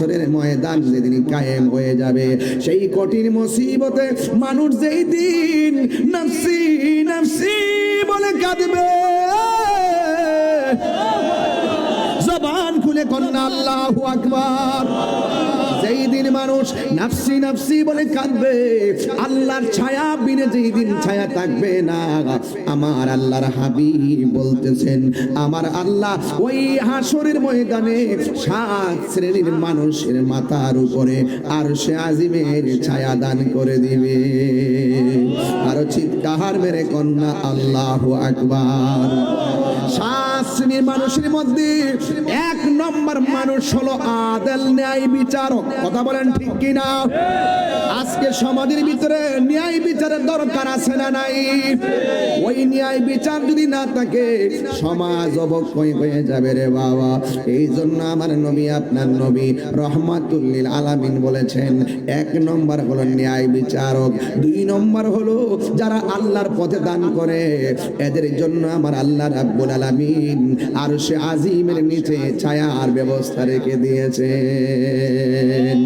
হাসরের ময়দান যেদিন কায়েম হয়ে যাবে, সেই কঠিন মুসিবতে মানুষ যেই দিন নফসি নফসি বলে কাঁদবে, জবান খুলে কন্যা আল্লাহু আকবার। যেই দিন মানুষ নফসি নফসি বলে কাঁদবে, আল্লাহর ছায়া বিনে যেই দিন ছায়া থাকবে না, আমার আল্লাহর হাবিব বলতেছেন আমার আল্লাহ ওই হাসরের ময়দানে 7 শ্রেণীর মানুষের মাথার উপরে আরশে আজিমের ছায়া দান করে দিবে। আরো চিৎকার মেরে কন্যা আল্লাহু আকবার। 7 শ্রেণীর মানুষের মধ্যে 1 নম্বর মানুষ হলো আদল, ন্যায় বিচারক। কথা বলেন ঠিক কিনা? আজকে সমাজের ভিতরে ন্যায় বিচারের দরকার আছে না নাই? ওই ন্যায় বিচার যদি না থাকে সমাজ অবক্ষয় হয়ে যাবে রে বাবা। এই জন্য আমার নবী, আপনার নবী রহমাতুল লিল আলামিন বলেছেন 1 নম্বর হলো ন্যায় বিচারক, 2 নম্বর হলো যারা আল্লাহর পথে দান করে, এদের জন্য আমার আল্লাহ রাব্বুল আলামিন আরশে আজিমের নিচে ছায়ার ব্যবস্থা রেখে দিয়েছেন।